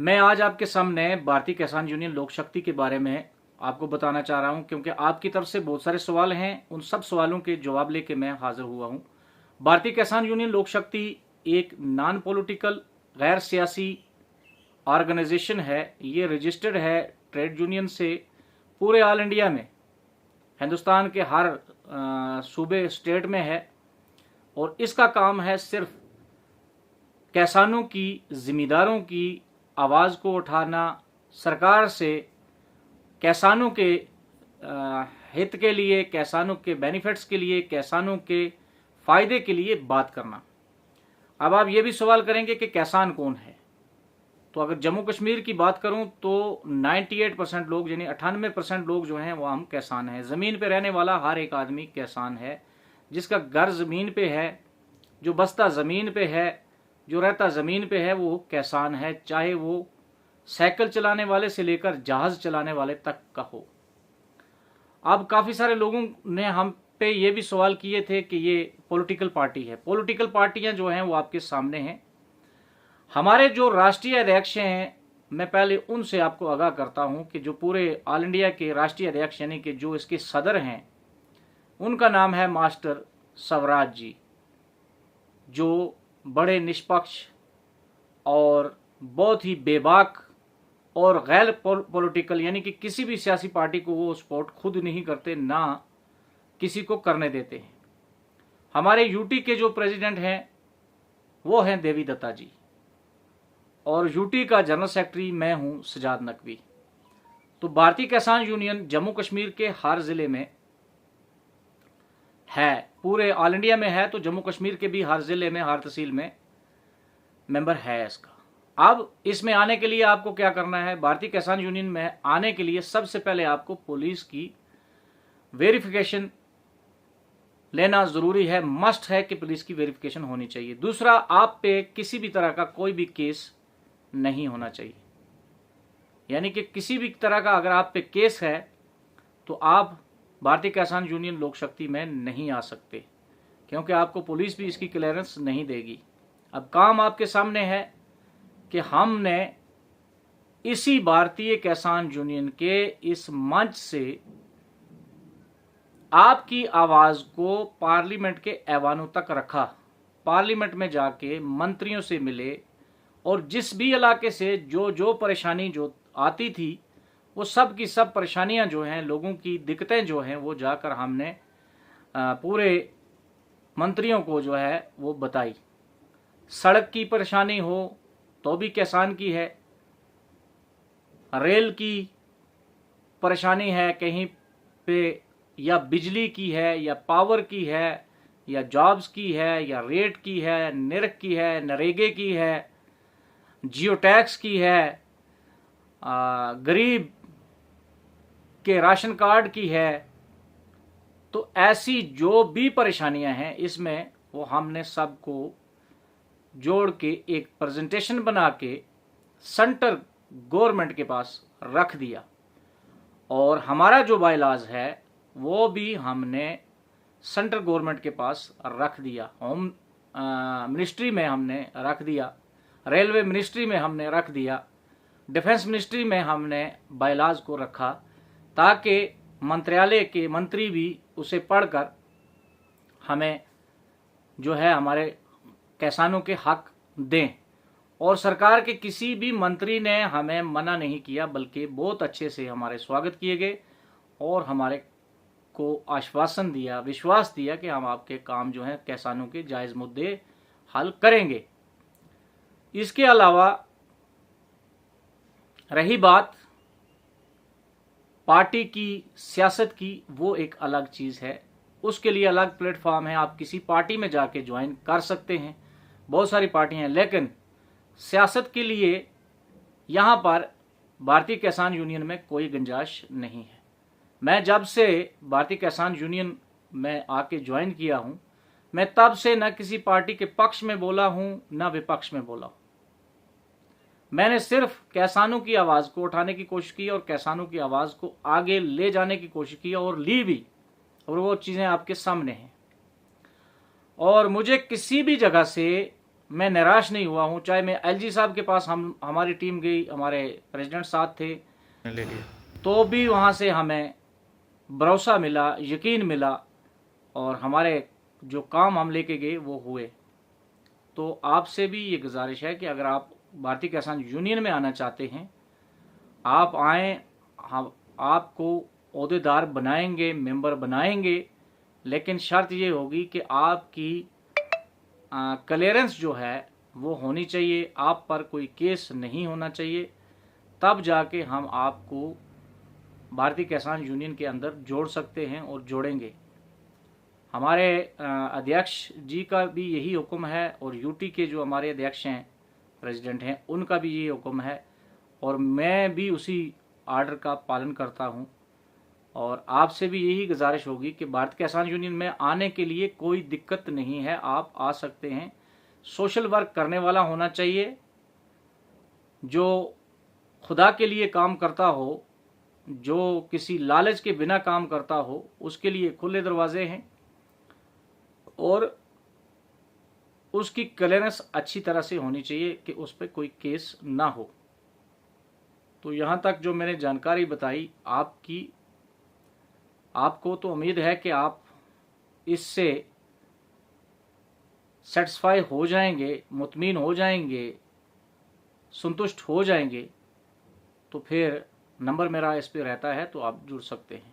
मैं आज आपके सामने भारतीय किसान यूनियन लोक शक्ति के बारे में आपको बताना चाह रहा हूं, क्योंकि आपकी तरफ से बहुत सारे सवाल हैं। उन सब सवालों के जवाब लेके मैं हाजिर हुआ हूं। भारतीय किसान यूनियन लोक शक्ति एक नॉन पॉलिटिकल गैर सियासी ऑर्गेनाइजेशन है। ये रजिस्टर्ड है ट्रेड यूनियन से पूरे ऑल इंडिया में, हिंदुस्तान के हर सूबे स्टेट में है। और इसका काम है सिर्फ किसानों की, जिम्मेदारों की आवाज़ को उठाना, सरकार से किसानों के हित के लिए, किसानों के बेनिफिट्स के लिए, किसानों के फ़ायदे के लिए बात करना। अब आप ये भी सवाल करेंगे कि किसान कौन है। तो अगर जम्मू कश्मीर की बात करूं तो 98% लोग, यानी 98% लोग जो हैं वो हम किसान हैं। ज़मीन पे रहने वाला हर एक आदमी किसान है। जिसका घर ज़मीन पे है, जो बसता ज़मीन पे है, जो रहता ज़मीन पे है, वो किसान है, चाहे वो साइकिल चलाने वाले से लेकर जहाज़ चलाने वाले तक का हो। अब काफ़ी सारे लोगों ने हम पे ये भी सवाल किए थे कि ये पॉलिटिकल पार्टी है। पॉलिटिकल पार्टियां जो हैं वो आपके सामने हैं। हमारे जो राष्ट्रीय अध्यक्ष हैं, मैं पहले उनसे आपको आगाह करता हूं कि जो पूरे ऑल इंडिया के राष्ट्रीय अध्यक्ष यानी कि जो इसके सदर हैं, उनका नाम है मास्टर स्वराज जी, जो बड़े निष्पक्ष और बहुत ही बेबाक और गैर पॉलिटिकल, यानी कि किसी भी सियासी पार्टी को वो सपोर्ट खुद नहीं करते, ना किसी को करने देते हैं। हमारे यूटी के जो प्रेसिडेंट हैं वो हैं देवी दत्ता जी, और यूटी का जनरल सेक्रेटरी मैं हूं सजाद नकवी। तो भारतीय किसान यूनियन जम्मू कश्मीर के हर जिले में है, पूरे ऑल इंडिया में है, तो जम्मू कश्मीर के भी हर जिले में, हर तहसील में मेंबर है इसका। अब इसमें आने के लिए आपको क्या करना है? भारतीय किसान यूनियन में आने के लिए सबसे पहले आपको पुलिस की वेरिफिकेशन लेना जरूरी है, मस्ट है कि पुलिस की वेरिफिकेशन होनी चाहिए। दूसरा, आप पे किसी भी तरह का कोई भी केस नहीं होना चाहिए, यानी कि किसी भी तरह का अगर आप पे केस है तो आप भारतीय किसान यूनियन लोक शक्ति में नहीं आ सकते, क्योंकि आपको पुलिस भी इसकी क्लियरेंस नहीं देगी। अब काम आपके सामने है कि हमने इसी भारतीय किसान यूनियन के इस मंच से आपकी आवाज को पार्लियामेंट के ऐवानों तक रखा। पार्लियामेंट में जाके मंत्रियों से मिले, और जिस भी इलाके से जो जो परेशानी जो आती थी, वो सब की सब परेशानियां जो हैं, लोगों की दिक्कतें जो हैं, वो जाकर हमने पूरे मंत्रियों को जो है वो बताई। सड़क की परेशानी हो तो भी किसान की है, रेल की परेशानी है कहीं पे, या बिजली की है, या पावर की है, या जॉब्स की है, या रेट की है, निरख की है, नरेगे की है, जियो टैक्स की है, गरीब के राशन कार्ड की है। तो ऐसी जो भी परेशानियां हैं, इसमें वो हमने सबको जोड़ के एक प्रेजेंटेशन बना के सेंटर गवर्नमेंट के पास रख दिया। और हमारा जो बायलॉज है वो भी हमने सेंट्रल गवर्नमेंट के पास रख दिया। होम मिनिस्ट्री में हमने रख दिया, रेलवे मिनिस्ट्री में हमने रख दिया, डिफेंस मिनिस्ट्री में हमने बायलॉज को रखा, ताकि मंत्रालय के मंत्री भी उसे पढ़कर हमें जो है हमारे किसानों के हक दें। और सरकार के किसी भी मंत्री ने हमें मना नहीं किया, बल्कि बहुत अच्छे से हमारे स्वागत किए गए और हमारे को आश्वासन दिया, विश्वास दिया कि हम आपके काम जो है किसानों के जायज़ मुद्दे हल करेंगे। इसके अलावा रही बात पार्टी की सियासत की, वो एक अलग चीज़ है, उसके लिए अलग प्लेटफॉर्म है। आप किसी पार्टी में जाके ज्वाइन कर सकते हैं, बहुत सारी पार्टियां हैं, लेकिन सियासत के लिए यहाँ पर भारतीय किसान यूनियन में कोई गुंजाइश नहीं है। मैं जब से भारतीय किसान यूनियन में आके ज्वाइन किया हूँ, मैं तब से न किसी पार्टी के पक्ष में बोला हूँ न विपक्ष में बोला हूँ। मैंने सिर्फ किसानों की आवाज़ को उठाने की कोशिश की और किसानों की आवाज़ को आगे ले जाने की कोशिश की, और ली भी, और वो चीज़ें आपके सामने हैं। और मुझे किसी भी जगह से मैं निराश नहीं हुआ हूँ। चाहे मैं एलजी साहब के पास हमारी टीम गई, हमारे प्रेसिडेंट साथ थे, ले लिया। तो भी वहाँ से हमें भरोसा मिला, यकीन मिला, और हमारे जो काम हम लेके गए वो हुए। तो आपसे भी ये गुजारिश है कि अगर आप भारतीय किसान यूनियन में आना चाहते हैं, आप आएँ, हम आपको ओहदेदार बनाएंगे, मेंबर बनाएंगे, लेकिन शर्त ये होगी कि आपकी क्लियरेंस जो है वो होनी चाहिए, आप पर कोई केस नहीं होना चाहिए। तब जाके हम आपको भारतीय किसान यूनियन के अंदर जोड़ सकते हैं और जोड़ेंगे। हमारे अध्यक्ष जी का भी यही हुक्म है, और यूटी के जो हमारे अध्यक्ष हैं, प्रेसिडेंट हैं, उनका भी यही हुक्म है, और मैं भी उसी आर्डर का पालन करता हूं। और आपसे भी यही गुजारिश होगी कि भारतीय किसान यूनियन में आने के लिए कोई दिक्कत नहीं है, आप आ सकते हैं। सोशल वर्क करने वाला होना चाहिए, जो खुदा के लिए काम करता हो, जो किसी लालच के बिना काम करता हो, उसके लिए खुले दरवाजे हैं, और उसकी क्लियरेंस अच्छी तरह से होनी चाहिए कि उस पर कोई केस ना हो। तो यहाँ तक जो मैंने जानकारी बताई आपको तो उम्मीद है कि आप इससे सेटिस्फाई हो जाएंगे, मुतमीन हो जाएंगे, संतुष्ट हो जाएंगे। तो फिर नंबर मेरा इस पे रहता है, तो आप जुड़ सकते हैं।